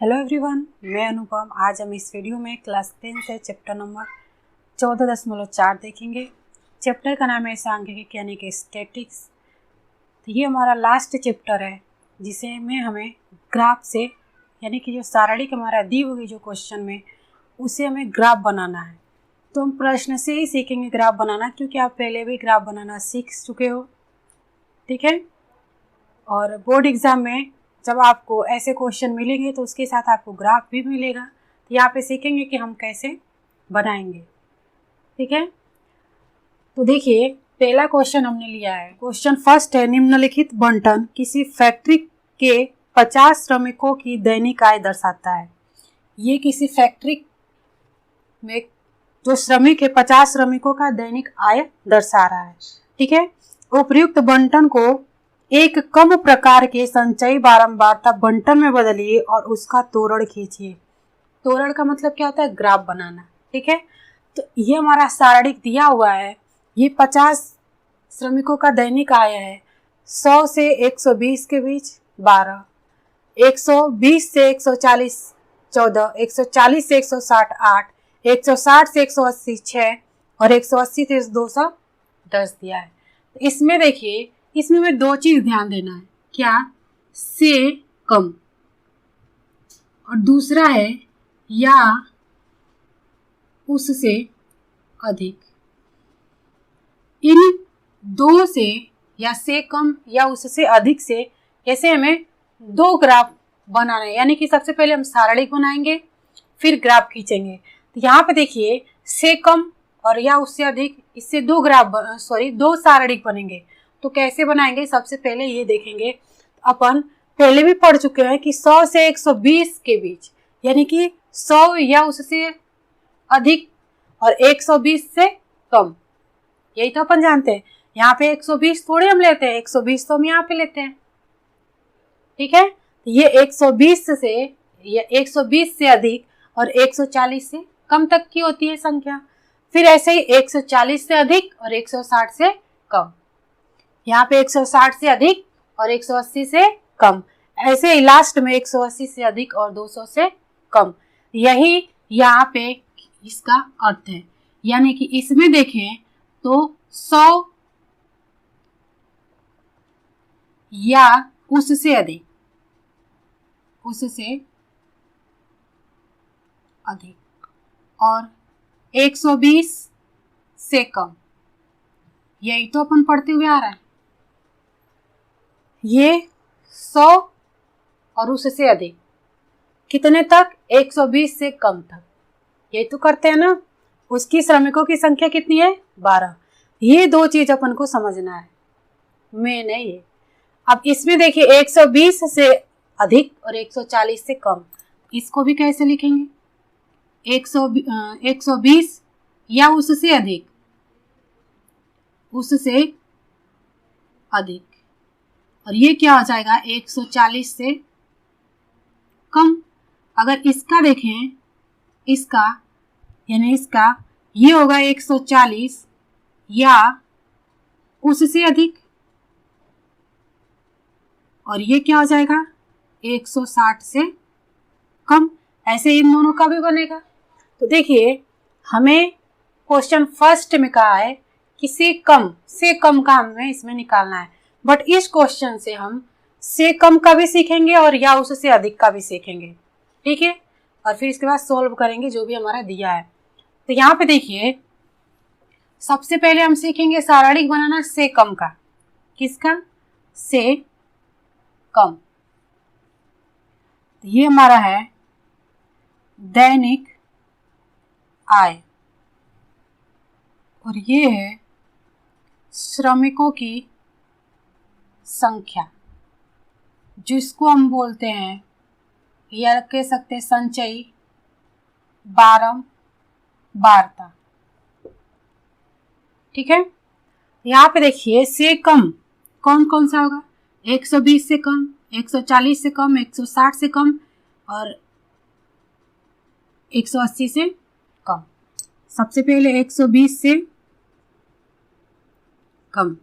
Hello everyone, मैं अनुपम। आज हम इस वीडियो में क्लास 10 से चैप्टर नंबर 14.4 देखेंगे। चैप्टर का नाम है सांख्यिकी यानी कि स्टैटिक्स। तो ये हमारा लास्ट चैप्टर है जिसे में हमें ग्राफ से यानी कि जो सारणिक हमारा दी हुई जो क्वेश्चन में उसे हमें ग्राफ बनाना है। तो हम प्रश्न से ही सीखेंगे ग्राफ बनाना, क्योंकि आप पहले भी ग्राफ बनाना सीख चुके हो, ठीक है। और बोर्ड एग्ज़ाम में जब आपको ऐसे क्वेश्चन मिलेंगे तो उसके साथ आपको ग्राफ भी मिलेगा। तो यहाँ पे सीखेंगे कि हम कैसे बनाएंगे, ठीक है। तो देखिए, पहला क्वेश्चन हमने लिया है। क्वेश्चन फर्स्ट है, निम्नलिखित बंटन किसी फैक्ट्री के 50 श्रमिकों की दैनिक आय दर्शाता है। ये किसी फैक्ट्री में जो श्रमिक है 50 श्रमिकों का दैनिक आय दर्शा रहा है, ठीक है। उपयुक्त बंटन को एक कम प्रकार के संचयी बारंबारता बंटन में बदलिए और उसका तोरण खींचिए। तोरण का मतलब क्या होता है? ग्राफ बनाना, ठीक है। तो ये हमारा सारणिक दिया हुआ है। ये 50 श्रमिकों का दैनिक आय है। 100 से 120 के बीच 12, 120 से 140 14, 140 से 160 8, 160 से 180 6 और 180 से 200 10 दिया है। तो इसमें देखिए, इसमें हमें दो चीज ध्यान देना है। क्या? से कम, और दूसरा है या उससे अधिक। इन दो से या से कम या उससे अधिक से ऐसे हमें दो ग्राफ बनाने हैं, यानी कि सबसे पहले हम सारणिक बनाएंगे फिर ग्राफ खींचेंगे। तो यहाँ पे देखिए, से कम और या उससे अधिक, इससे दो सारणिक बनेंगे। तो कैसे बनाएंगे? सबसे पहले ये देखेंगे, अपन पहले भी पढ़ चुके हैं कि 100 से 120 के बीच, यानी कि 100 या उससे अधिक और 120 से कम, यही तो अपन जानते हैं। यहाँ पे 120 थोड़े हम लेते हैं, 120 तो हम यहाँ पे लेते हैं, ठीक है। ये 120 से या 120 से अधिक और 140 से कम तक की होती है संख्या। फिर ऐसे ही 140 से अधिक और 160 से कम। यहाँ पे 160 से अधिक और 180 से कम। ऐसे ही लास्ट में 180 से अधिक और 200 से कम। यही यहाँ पे इसका अर्थ है। यानी कि इसमें देखें तो 100 या उससे अधिक, और 120 से कम, यही तो अपन पढ़ते हुए आ रहा है। ये 100 और उससे अधिक कितने तक? 120 से कम तक, यही तो करते हैं ना। उसकी श्रमिकों की संख्या कितनी है? 12। ये दो चीज अपन को समझना है, मेन है ये। अब इसमें देखिए 120 से अधिक और 140 से कम, इसको भी कैसे लिखेंगे? 120 या उससे अधिक, और ये क्या हो जाएगा? 140 से कम। अगर इसका देखें, इसका यानी इसका, ये होगा 140 या उससे अधिक, और ये क्या हो जाएगा? 160 से कम। ऐसे इन दोनों का भी बनेगा। तो देखिए, हमें क्वेश्चन फर्स्ट में कहा है कि से कम का हमें इसमें निकालना है। बट इस क्वेश्चन से हम से कम का भी सीखेंगे और या उससे अधिक का भी सीखेंगे, ठीक है। और फिर इसके बाद सोल्व करेंगे जो भी हमारा दिया है। तो यहाँ पे देखिए, सबसे पहले हम सीखेंगे सारणिक बनाना से कम का। किसका? से कम। ये हमारा है दैनिक आय, और ये है श्रमिकों की संख्या, जिसको हम बोलते हैं या कह सकते हैं संचयी बारंबारता, ठीक है। यहाँ पे देखिए, से कम कौन कौन सा होगा? 120 से कम, 140 से कम, 160 से कम और 180 से कम। सबसे पहले 120 से कम,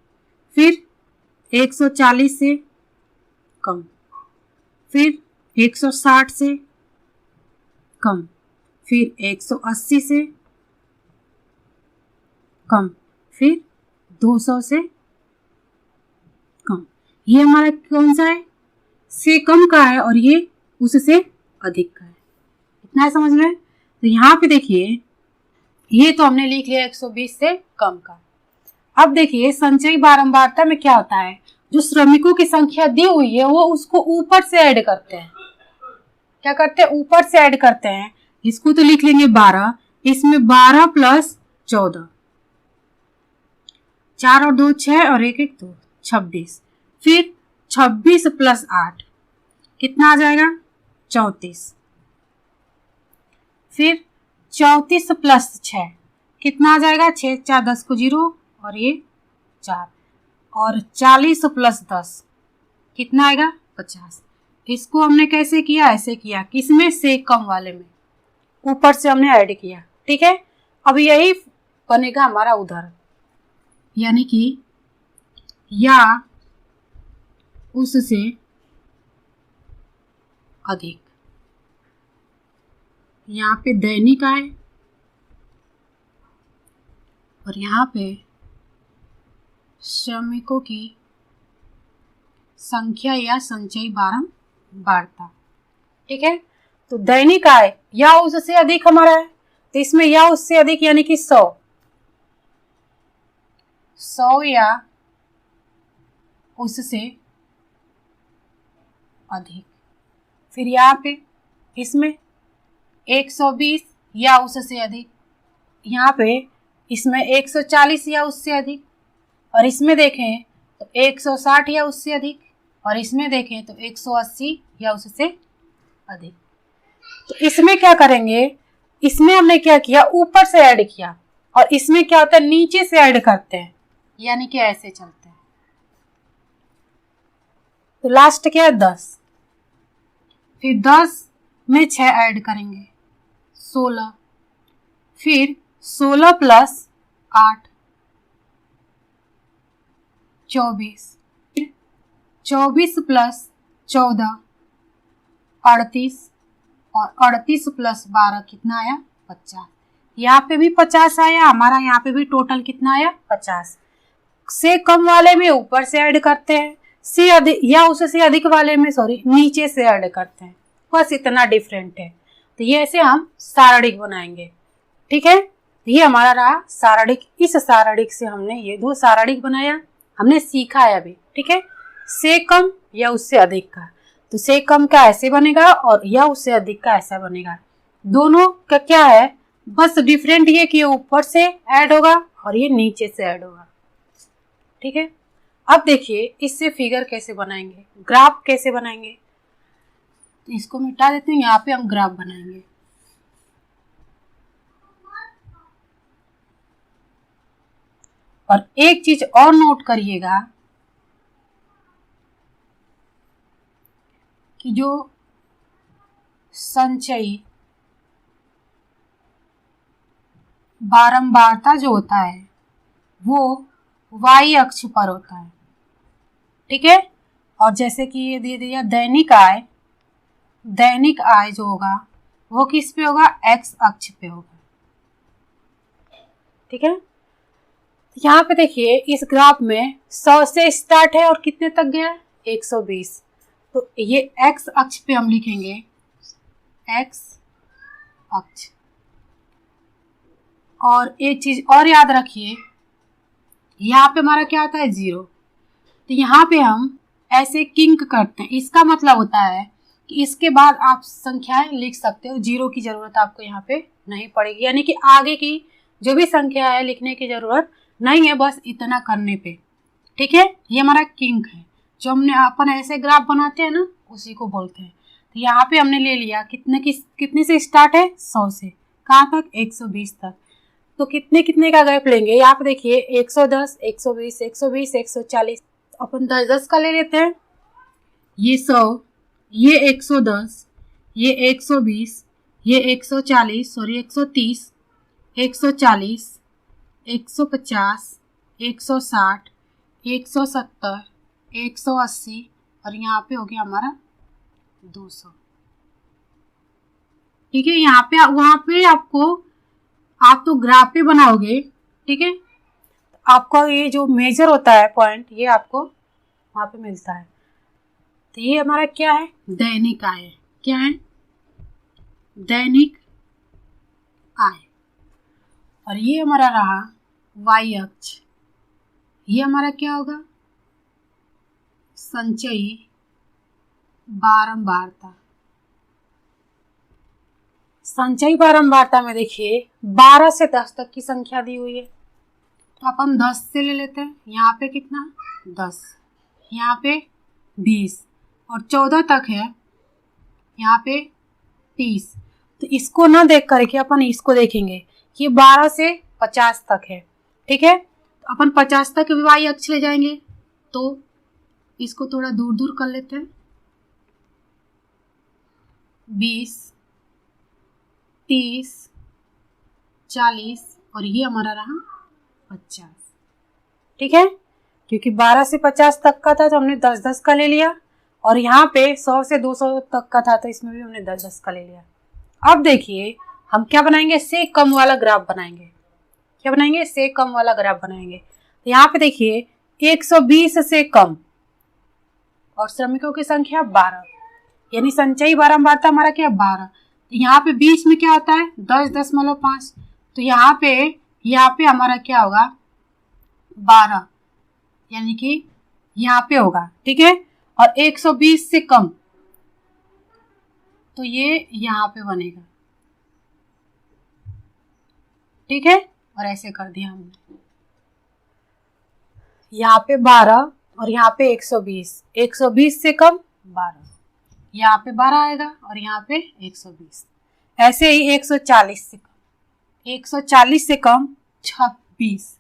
फिर 140 से कम, फिर 160 से कम, फिर 180 से कम, फिर 200 से कम। ये हमारा कौन सा है? से कम का है और ये उससे अधिक का है। इतना है समझ में? तो यहाँ पे देखिए ये तो हमने लिख लिया 120 से कम का। अब देखिए संचयी बारंबारता में क्या होता है, जो श्रमिकों की संख्या दी हुई है वो उसको ऊपर से ऐड करते हैं। क्या करते हैं? ऊपर से ऐड करते हैं। इसको तो लिख लेंगे 12, इसमें 12 प्लस 14, 4 और 2 6 और 1 1 2 26, फिर 26 प्लस 8 कितना आ जाएगा? 34, फिर 34 प्लस 6 कितना आ जाएगा? 6 4 10 को 0 और ये 4, और 40 प्लस 10 कितना आएगा? 50। इसको हमने कैसे किया? ऐसे किया, किसमें? से कम वाले में, ऊपर से हमने ऐड किया। ठीक है, अब यही बनेगा हमारा उदाहरण, यानी कि या उससे अधिक। यहाँ पे दैनिक आए और यहाँ पे श्रमिकों की संख्या या संचयी बारंबारता। ठीक है, तो दैनिक आय या उससे अधिक हमारा है, तो इसमें या उससे अधिक यानी कि 100 या उससे अधिक। फिर यहाँ पे इसमें 120 या उससे अधिक, यहाँ पे इसमें 140 या उससे अधिक, और इसमें देखें तो 160 या उससे अधिक, और इसमें देखें तो 180 या उससे अधिक। तो इसमें क्या करेंगे? इसमें हमने क्या किया? ऊपर से ऐड किया, और इसमें क्या होता है? नीचे से ऐड करते हैं, यानी कि ऐसे चलते हैं। तो लास्ट क्या है? 10, फिर 10 में 6 ऐड करेंगे 16, फिर 16 प्लस 8 24, 24 प्लस 14 38, और 38 प्लस 12 कितना आया? 50। यहाँ पे भी 50 आया हमारा, यहाँ पे भी टोटल कितना आया? 50। से कम वाले में ऊपर से ऐड करते हैं, से अधिक या उससे अधिक वाले में नीचे से ऐड करते हैं, बस इतना डिफरेंट है। तो ये ऐसे हम सारणिक बनाएंगे। ठीक है, ये हमारा रहा सारणिक। इस सारणिक से हमने ये 2 सारणिक बनाया, हमने सीखा है अभी। ठीक है, से कम या उससे अधिक का, तो से कम का ऐसे बनेगा और या उससे अधिक का ऐसा बनेगा। दोनों का क्या है? बस डिफरेंट ये कि ऊपर से ऐड होगा और ये नीचे से ऐड होगा। ठीक है, अब देखिए इससे फिगर कैसे बनाएंगे, ग्राफ कैसे बनाएंगे। तो इसको मिटा देते हैं, यहाँ पे हम ग्राफ बनाएंगे। और एक चीज और नोट करिएगा कि जो संचयी बारंबारता जो होता है वो y अक्ष पर होता है। ठीक है, और जैसे कि ये दे दिया दैनिक आय, दैनिक आय जो होगा वो किस पे होगा? x अक्ष पे होगा। ठीक है, तो यहाँ पे देखिए इस ग्राफ में 100 से स्टार्ट है और कितने तक गया? 120। तो ये x अक्ष पे हम लिखेंगे x अक्ष। और एक चीज और याद रखिए, यहाँ पे हमारा क्या आता है? 0। तो यहाँ पे हम ऐसे किंक करते हैं, इसका मतलब होता है कि इसके बाद आप संख्याएं लिख सकते हो, 0 की जरूरत आपको यहाँ पे नहीं पड़ेगी, यानी कि आगे की जो भी संख्या है लिखने की जरूरत नहीं है, बस इतना करने पे। ठीक है, ये हमारा किंक है, जो हमने अपन ऐसे ग्राफ बनाते हैं ना, उसी को बोलते हैं। तो यहाँ पे हमने ले लिया कितने से स्टार्ट है? 100 से कहाँ तक? 120 तक। तो कितने कितने का गैप लेंगे? यहाँ पे देखिए 110, 120, 120, 140, अपन 10-10 का ले लेते हैं। ये 100, ये 110, ये 120, ये 140, सॉरी 130, 140, 150, 160, 170, 180, और यहाँ पे हो गया हमारा 200। ठीक है। यहाँ पे वहां पे आपको, आप तो ग्राफ पे बनाओगे, ठीक है, आपका ये जो मेजर होता है पॉइंट, ये आपको वहां पे मिलता है। तो ये हमारा क्या है, दैनिक आय। क्या है, दैनिक आय। और ये हमारा रहा वाई अक्ष, ये हमारा क्या होगा, संचयी बारंबारता। संचयी बारंबारता में देखिए 12 से 10 तक की संख्या दी हुई है, तो अपन 10 से ले लेते हैं। यहाँ पे कितना, 10, यहाँ पे 20 और 14 तक है, यहाँ पे 30। तो इसको ना देख करके अपन इसको देखेंगे कि 12 से 50 तक है, ठीक है। तो अपन 50 तक वाई अक्ष ले जाएंगे, तो इसको थोड़ा दूर दूर कर लेते हैं। 20, 30, 40 और ये हमारा रहा 50, ठीक है। क्योंकि 12 से 50 तक का था तो हमने 10-10 का ले लिया, और यहाँ पे 100 से 200 तक का था तो इसमें भी हमने 10-10 का ले लिया। अब देखिए हम क्या बनाएंगे, से कम वाला ग्राफ बनाएंगे। क्या बनाएंगे, से कम वाला ग्राफ बनाएंगे। तो यहाँ पे देखिए 120 से कम और श्रमिकों की संख्या 12, यानी संचयी बारंबारता हमारा क्या, 12। तो यहाँ पे बीच में क्या होता है, 10.5, तो यहाँ पे हमारा क्या होगा, 12, यानी कि यहाँ पे होगा, ठीक है। और 120 से कम तो ये यहाँ पे बनेगा, ठीक है। और ऐसे कर दिया हमने, यहाँ पे 12 और यहाँ पे 120, 120 से कम 12, यहाँ पे 12 आएगा और यहाँ पे 120। ऐसे ही 140 से कम, 140 से कम 26,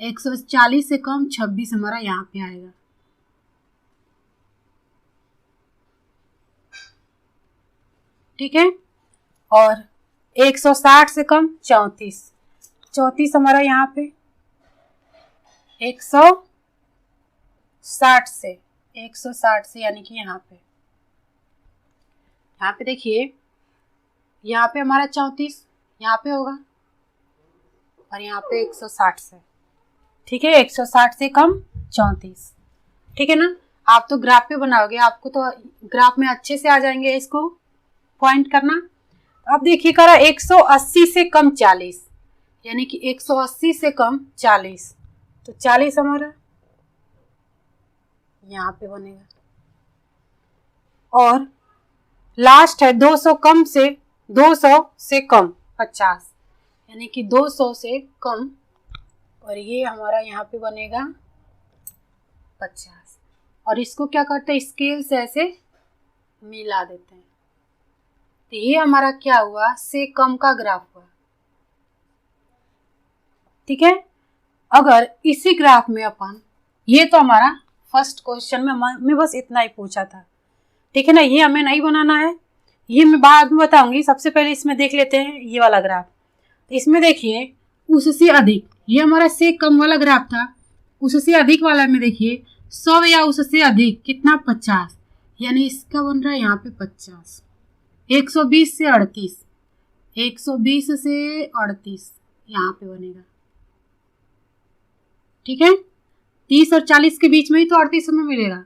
140 से कम 26 हमारा यहाँ पे आएगा, ठीक है। और 160 से कम 34, 34 हमारा यहाँ पे, 160 से यानी कि यहाँ पे देखिए, यहाँ पे हमारा 34 यहाँ पे होगा और यहाँ पे 160 से, ठीक है। 160 से कम 34, ठीक है ना। आप तो ग्राफ पे बनाओगे, आपको तो ग्राफ में अच्छे से आ जाएंगे इसको पॉइंट करना। अब देखिए करा 180 से कम 40, यानी कि 180 से कम 40, तो 40 हमारा यहाँ पे बनेगा। और लास्ट है 200 से कम 50, यानी कि 200 से कम, और ये हमारा यहाँ पे बनेगा 50। और इसको क्या करते हैं, स्केल से ऐसे मिला देते हैं। तो ये हमारा क्या हुआ, से कम का ग्राफ हुआ, ठीक है। अगर इसी ग्राफ में अपन, ये तो हमारा फर्स्ट क्वेश्चन में बस इतना ही पूछा था, ठीक है ना। ये हमें नहीं बनाना है, ये मैं बाद में बताऊंगी। सबसे पहले इसमें देख लेते हैं ये वाला ग्राफ। तो इसमें देखिए उससे अधिक, ये हमारा से कम वाला ग्राफ था। उससे अधिक वाला में देखिए 100 या उससे अधिक कितना, 50, यानी इसका बन रहा है यहाँ पे 50। 120 से 38, 120 से 38 यहाँ पे बनेगा, ठीक है। 30 और 40 के बीच में ही तो 38 हमें मिलेगा।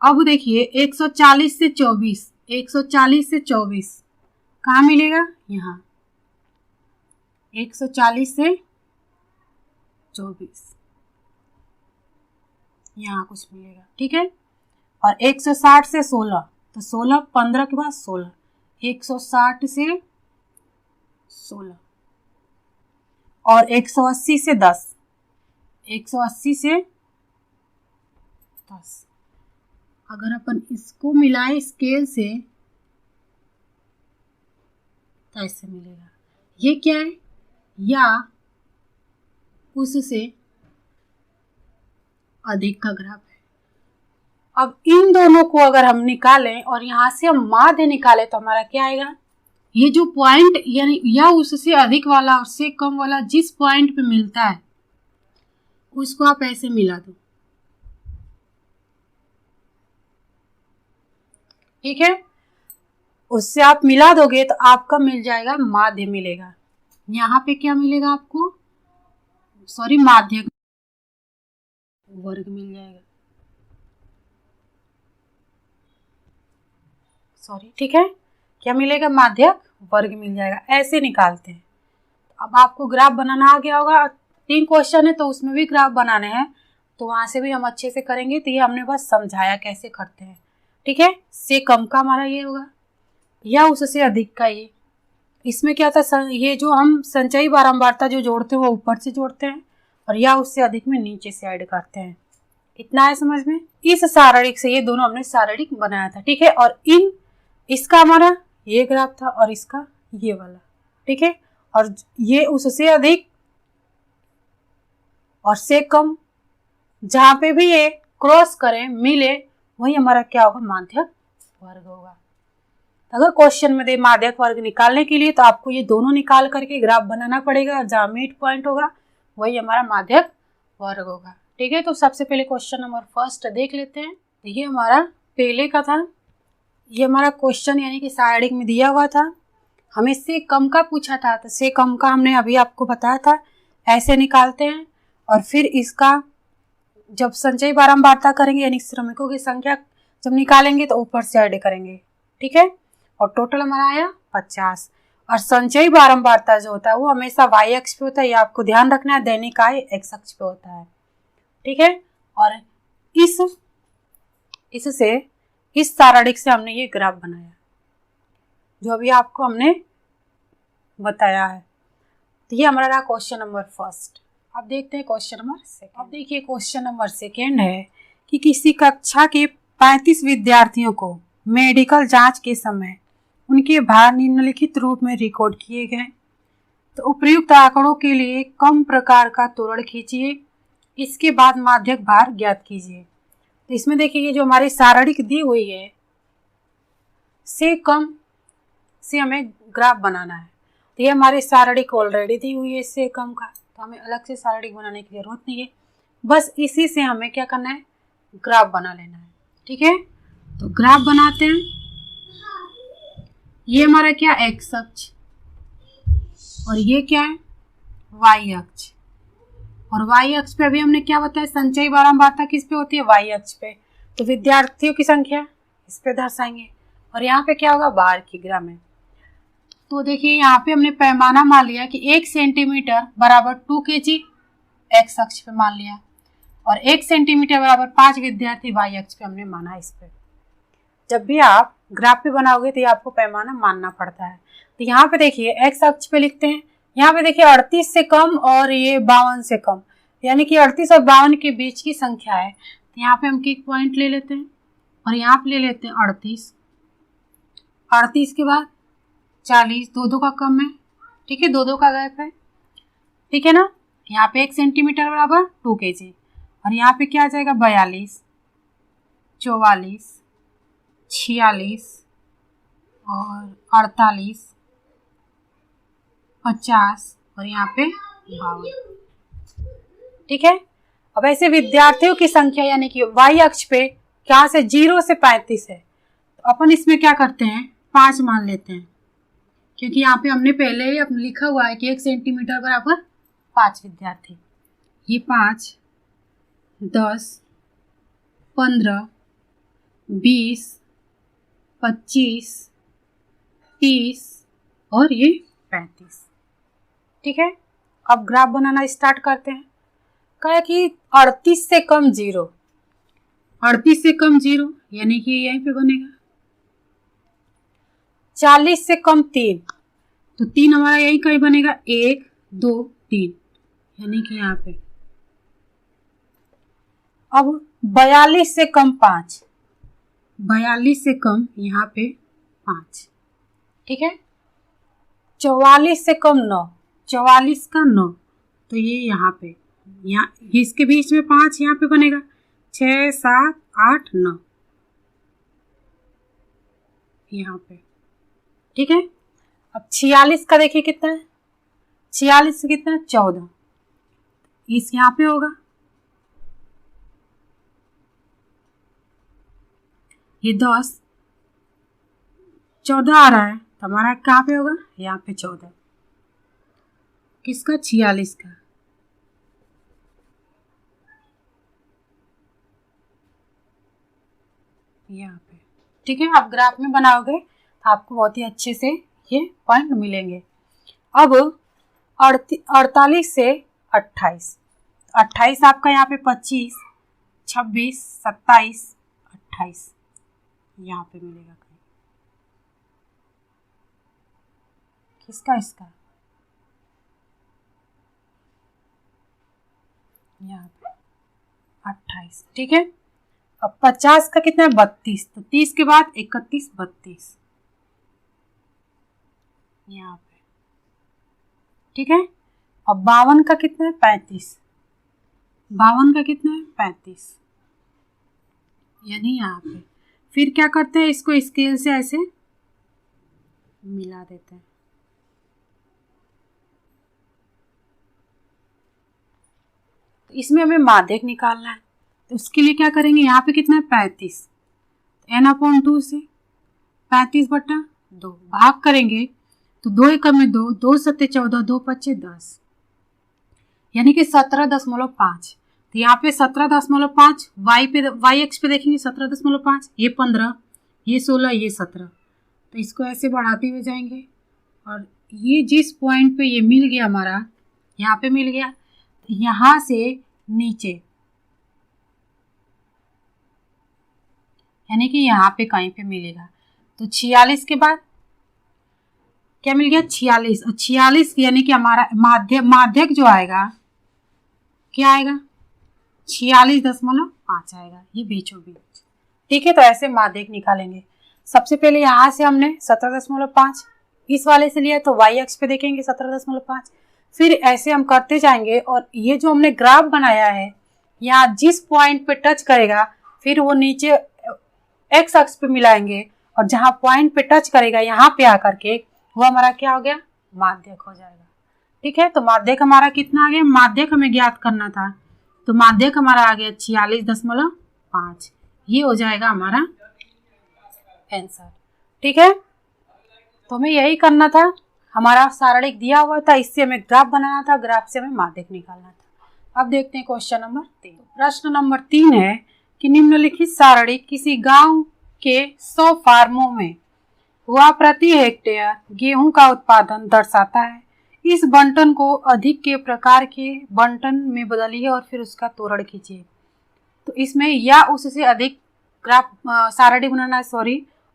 अब देखिए 140 से 24, 140 से 24 कहाँ मिलेगा, यहाँ 140 से 24 यहाँ कुछ मिलेगा, ठीक है। और 160 से 16, तो 16 15 के बाद 16, 160 से 16। और 180 से 10, 180 से 10। अगर अपन इसको मिलाएं स्केल से तो ऐसे मिलेगा। ये क्या है, या उससे अधिक का ग्राफ है। अब इन दोनों को अगर हम निकालें और यहाँ से हम माध्य निकालें तो हमारा क्या आएगा, ये जो पॉइंट यानी या उससे अधिक वाला और से कम वाला जिस पॉइंट पे मिलता है उसको आप ऐसे मिला दो, ठीक है। उससे आप मिला दोगे तो आपका मिल जाएगा माध्य मिलेगा। यहाँ पे क्या मिलेगा आपको, सॉरी माध्य वर्ग मिल जाएगा, सॉरी ठीक है, क्या मिलेगा, माध्यक वर्ग मिल जाएगा। ऐसे निकालते हैं। अब आपको ग्राफ बनाना आ गया होगा, 3 क्वेश्चन है तो उसमें भी ग्राफ बनाने हैं, तो वहां से भी हम अच्छे से करेंगे। तो ये हमने बस समझाया कैसे करते हैं, ठीक है। से कम का हमारा ये होगा या उससे अधिक का ये। इसमें क्या था, ये जो हम संचयी बारंबारता जो जोड़ते हैं वो ऊपर से जोड़ते हैं और या उससे अधिक में नीचे से ऐड करते हैं। इतना है समझ में। इस सारणिक से ये दोनों हमने सारणिक बनाया था, ठीक है। और इसका हमारा ये ग्राफ था और इसका ये वाला, ठीक है। और ये उससे अधिक और से कम, जहां पे भी ये क्रॉस करें मिले वही हमारा क्या होगा, माध्यक वर्ग होगा। अगर क्वेश्चन में दे माध्यक वर्ग निकालने के लिए तो आपको ये दोनों निकाल करके ग्राफ बनाना पड़ेगा और जहां मिड पॉइंट होगा वही हमारा माध्यक वर्ग होगा, ठीक है। तो सबसे पहले क्वेश्चन नंबर फर्स्ट देख लेते हैं। ये हमारा पहले का था, ये हमारा क्वेश्चन यानी कि सारणिक में दिया हुआ था, हमें से कम का पूछा था, तो से कम का हमने अभी आपको बताया था ऐसे निकालते हैं। और फिर इसका जब संचयी बारंबारता करेंगे यानी श्रमिकों की संख्या जब निकालेंगे तो ऊपर से ऐड करेंगे, ठीक है। और टोटल हमारा आया 50। और संचयी बारंबारता जो होता है वो हमेशा वाई अक्ष पे होता है, ये आपको ध्यान रखना है। दैनिक आय एक्स अक्ष पे होता है, ठीक है। और इससे इस सारणिक से हमने ये ग्राफ बनाया जो अभी आपको हमने बताया है। तो ये हमारा रहा क्वेश्चन नंबर फर्स्ट। अब देखते हैं क्वेश्चन नंबर सेकंड। अब देखिए क्वेश्चन नंबर सेकंड है कि किसी कक्षा के 35 विद्यार्थियों को मेडिकल जांच के समय उनके भार निम्नलिखित रूप में रिकॉर्ड किए गए। तो उपयुक्त आंकड़ों के लिए कम प्रकार का त्वरण खींचिए, इसके बाद माध्यक भार ज्ञात कीजिए। तो इसमें देखिए ये जो हमारी सारणिक दी हुई है, से कम से हमें ग्राफ बनाना है। तो ये हमारी सारणिक ऑलरेडी दी हुई है से कम का, तो हमें अलग से सारणिक बनाने की जरूरत नहीं है, बस इसी से हमें क्या करना है, ग्राफ बना लेना है, ठीक है। तो ग्राफ बनाते हैं। ये हमारा क्या, एक्स अक्ष, और ये क्या है, वाई अक्ष। और वाई अक्ष पे अभी हमने क्या बताया, संचयी बारंबारता किस पे होती है, वाई अक्ष पे। तो विद्यार्थियों की संख्या इस पे दर्शाएंगे और यहाँ पे क्या होगा, बार की ग्राम है। तो देखिए यहाँ पे हमने पैमाना मान लिया कि 1 सेंटीमीटर बराबर 2 kg एक्स अक्ष पे मान लिया और 1 सेंटीमीटर बराबर 5 विद्यार्थी वाई अक्ष पे हमने माना। इस पे जब भी आप ग्राफ पे बनाओगे तो ये आपको पैमाना मानना पड़ता है। तो यहाँ पे देखिए एक्स अक्ष पे लिखते हैं, यहाँ पे देखिए 38 से कम और ये 52 से कम, यानी कि 38 और 52 के बीच की संख्या है। तो यहाँ पे हम एक पॉइंट ले लेते हैं और यहाँ पे ले लेते हैं 38 के बाद 40, दो का कम है, ठीक है, दो का गैप है, ठीक है ना। यहाँ पे 1 सेंटीमीटर बराबर 2 kg और यहाँ पे क्या आ जाएगा, 42, 44, 46 और 48, 50 और यहाँ पे 52, ठीक है। अब ऐसे विद्यार्थियों की संख्या यानी कि वाई अक्ष पे क्या से 0 से 35 है, तो अपन इसमें क्या करते हैं, 5 मान लेते हैं, क्योंकि यहाँ पे हमने पहले ही लिखा हुआ है कि 1 सेंटीमीटर बराबर 5 विद्यार्थी। ये 5, 10, 15, 20, 25, 30 और ये 35, ठीक है। अब ग्राफ बनाना स्टार्ट करते हैं। कहा कि 38 से कम 0, 38 से कम 0 यानी कि यहीं पे बनेगा। 40 से कम 3, तो 3 हमारा यही कहीं बनेगा, 1, 2, 3 यानी कि यहाँ पे। अब 42 से कम 5, 42 से कम यहाँ पे 5, ठीक है। 44 से कम 9, 44 का 9, तो ये यहाँ पे, यहाँ इसके बीच में 5 यहाँ पे बनेगा, 6, 7, 8, 9 यहाँ पे, ठीक है। अब 46 का देखिए कितना है, 46 से कितना है, 14, इस यहाँ पे होगा, ये 10, 14 आ रहा है तो हमारा कहाँ पे होगा, यहाँ पे 14, किसका, 46 का। यहाँ पे ठीक है, आप ग्राफ में बनाओगे तो आपको बहुत ही अच्छे से ये पॉइंट मिलेंगे। अब 48 से 28, 28 आपका यहाँ पे 25, 26, 27, 28 यहाँ पे मिलेगा कहीं, किसका, इसका, यहाँ पे 28। ठीक है, अब 50 का कितना है, 32, तो 30 के बाद 31, 32 यहाँ पे। ठीक है, अब 52 का कितना है, 35, 52 का कितना है, 35 यानी यहाँ पे। फिर क्या करते हैं, इसको स्केल से ऐसे मिला देते हैं। तो इसमें हमें माध्यक निकालना है, तो उसके लिए क्या करेंगे, यहाँ पे कितना है, 35, n/2 से 35/2 भाग करेंगे तो 2 एकम में 2, 2 सत्ते 14, 2 पच्चे 10 यानी कि 17.5। तो यहाँ पे 17.5 वाई एक्स पे देखेंगे 17.5, ये 15, ये 16, ये 17, तो इसको ऐसे बढ़ाते हुए जाएंगे और ये जिस पॉइंट पे ये मिल गया हमारा, यहाँ पे मिल गया, तो यहाँ से नीचे यानी कि यहाँ पे कहीं पे मिलेगा। तो 46 के बाद क्या मिल गया, 46, और 46 यानी कि हमारा माध्यक जो आएगा क्या आएगा, 46.5 आएगा, ये बीचों बीच। ठीक है, तो ऐसे माध्यक निकालेंगे। सबसे पहले यहाँ से हमने 17.5 इस वाले से लिया, तो वाई एक्स पे देखेंगे 17.5, फिर ऐसे हम करते जाएंगे और ये जो हमने ग्राफ बनाया है, यहाँ जिस पॉइंट पे टच करेगा फिर वो नीचे एक्स अक्ष पे मिलाएंगे और जहाँ पॉइंट पे टच करेगा यहाँ पे आकर के वो हमारा क्या हो गया, माध्यक हो जाएगा। ठीक है, तो माध्यक हमारा कितना आ गया, माध्यक हमें ज्ञात करना था, तो माध्यक हमारा आ गया 46.5, ये हो जाएगा हमारा आंसर। ठीक है, तो हमें यही करना था, हमारा सारणिक दिया हुआ था, इससे हमें ग्राफ बनाना था, ग्राफ से हमें माध्यक निकालना था। अब देखते हैं क्वेश्चन नंबर 3। प्रश्न नंबर 3 है कि निम्नलिखित सारणिक किसी गांव के 100 फार्मों में हुआ प्रति हेक्टेयर गेहूं का उत्पादन दर्शाता है। इस बंटन को अधिक के प्रकार के बंटन में बदलिए और फिर उसका तोरण कीजिए। तो इसमें या उससे अधिक ग्राफ सारणिक बनाना है,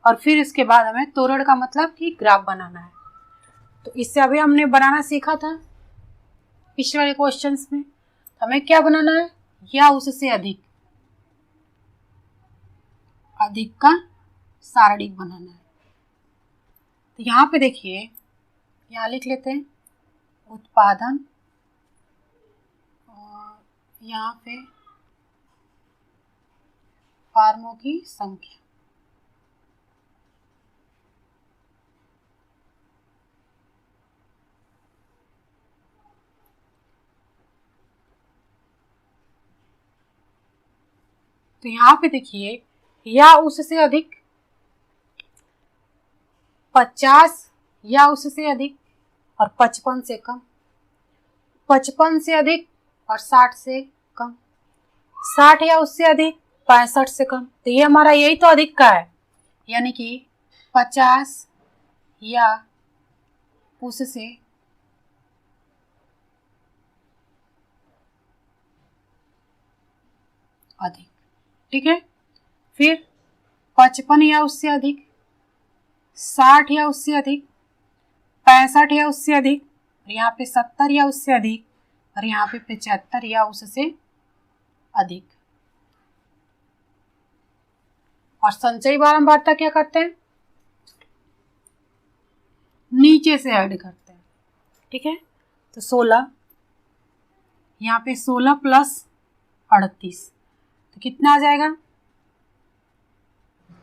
और फिर इसके बाद हमें तोरण का मतलब कि ग्राफ बनाना है। तो इससे अभी हमने बनाना सीखा था पिछले वाले क्वेश्चंस में। हमें क्या बनाना है, या उससे अधिक का सारणिक बनाना है। तो यहाँ पे देखिए, यहाँ लिख लेते हैं उत्पादन और यहाँ पे फार्मों की संख्या। तो यहाँ पे देखिए, या उससे अधिक 50 या उससे अधिक और 55 से कम, 55 से अधिक और 60 से कम, 60 या उससे अधिक 65 से कम। तो ये हमारा यही तो अधिक का है, यानी कि 50 या उससे अधिक। ठीक है, फिर 55 या उससे अधिक, 60 या उससे अधिक, 65 या उससे अधिक, और यहाँ पे 70 या उससे अधिक, और यहाँ पे 75 या उससे अधिक। और संचयी बारंबारता क्या करते हैं, नीचे से ऐड करते हैं। ठीक है, तो 16, यहाँ पे 16 प्लस 38 तो कितना आ जाएगा,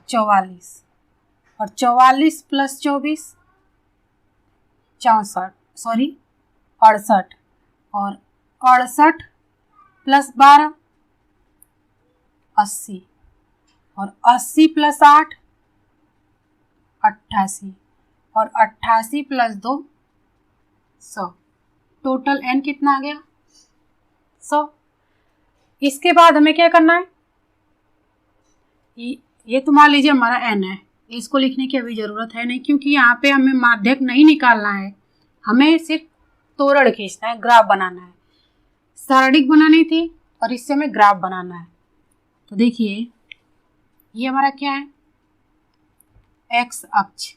44, और 44 प्लस 24 68, और 68 प्लस 12 80, और 80 प्लस 8 88 और 88 प्लस 2 100, टोटल n कितना आ गया 100। इसके बाद हमें क्या करना है, ये तो मान लीजिए हमारा n है, इसको लिखने की अभी ज़रूरत है नहीं क्योंकि यहाँ पे हमें माध्यक नहीं निकालना है, हमें सिर्फ तोरण खींचना है, ग्राफ बनाना है। सारणिक बनानी थी और इससे हमें ग्राफ बनाना है। तो देखिए ये हमारा क्या है, x अक्ष,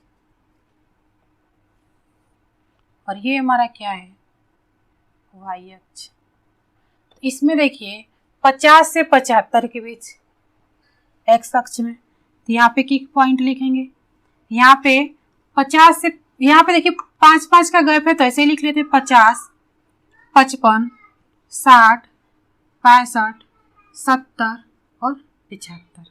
और ये हमारा क्या है y अक्ष। इसमें देखिए 50 से 75 के बीच x अक्ष में, तो यहाँ पे किक पॉइंट लिखेंगे। यहाँ पे 50 से, यहाँ पे देखिए 5-5 का गैप है तो ऐसे ही लिख लेते 50, 55, 60, 65, 70 और 75।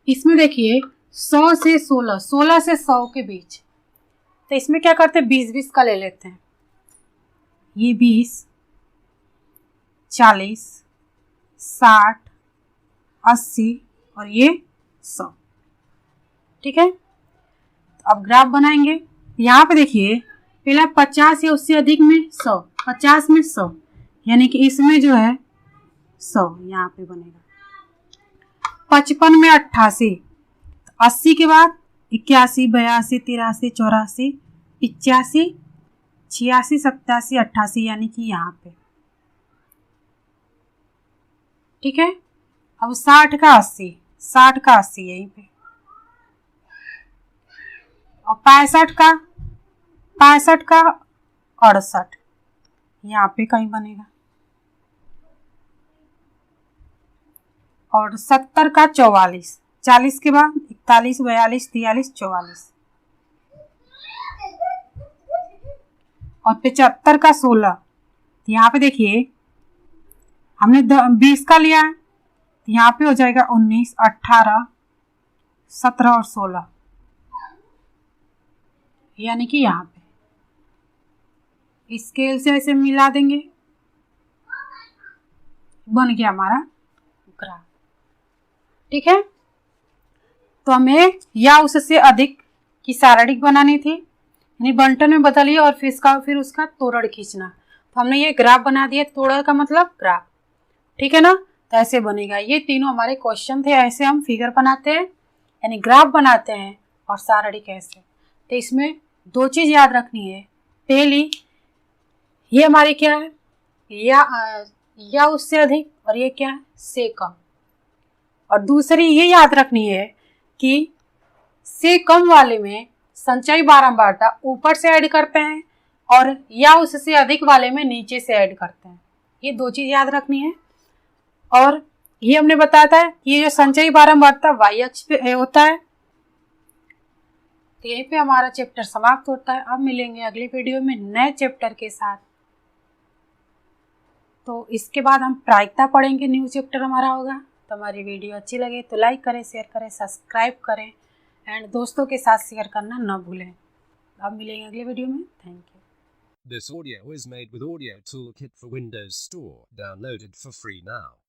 इसमें देखिए 100 से 16, 16 से 100 के बीच, तो इसमें क्या करते हैं 20-20 का ले लेते हैं। ये 20, 40, 60, 80 और ये 100, ठीक है। अब ग्राफ बनाएंगे। यहाँ पे देखिए पहला 50 या उससे अधिक में 100, 50 में 100, यानी कि इसमें जो है 100 यहाँ पे बनेगा। 55 में 88, 80 के बाद 81, 82, 83, 84, 85, 86, 87, 88, यानी कि यहाँ पे, ठीक है। अब 60 का 80, 60 का 80 यहीं पे, और 65 का 68 यहाँ पे कहीं बनेगा, और 70 का 44, 40 के बाद 41, 42, 43, 44, और 75 का 16। यहाँ पे देखिए हमने 20 का लिया है, तो यहाँ पे हो जाएगा 19, 18, 17 और 16, यानी कि यहाँ पे स्केल से ऐसे मिला देंगे, बन गया हमारा ग्राफ, ठीक है। तो हमें या उससे अधिक की सारणिक बनानी थी, यानी बंटन में बदलिए और फिर उसका तोरण खींचना। तो हमने ये ग्राफ बना दिया, तोरण का मतलब ग्राफ, ठीक है ना। तो ऐसे बनेगा। ये तीनों हमारे क्वेश्चन थे, ऐसे हम फिगर बनाते हैं यानी ग्राफ बनाते हैं, और सारणिक ऐसे। तो इसमें दो चीज़ याद रखनी है, पहली ये हमारी क्या है, या उससे अधिक, और ये क्या है से कम। और दूसरी ये याद रखनी है कि से कम वाले में संचयी बारंबारता ऊपर से ऐड करते हैं, और या उससे अधिक वाले में नीचे से ऐड करते हैं। ये दो चीज़ याद रखनी है। और ये हमने बताया था कि ये जो संचयी बारंबारता वाई अक्ष पे होता है। तो यहीं पे हमारा चैप्टर समाप्त होता है। अब मिलेंगे अगली वीडियो में नए चैप्टर के साथ। तो इसके बाद हम प्रायिकता पढ़ेंगे, न्यू चैप्टर हमारा होगा। तो हमारी वीडियो अच्छी लगे तो लाइक करें, शेयर करें, सब्सक्राइब करें एंड दोस्तों के साथ शेयर करना न भूलें। अब मिलेंगे अगले वीडियो में। Thank you. This audio is made with Audio Toolkit for Windows Store, downloaded for free now.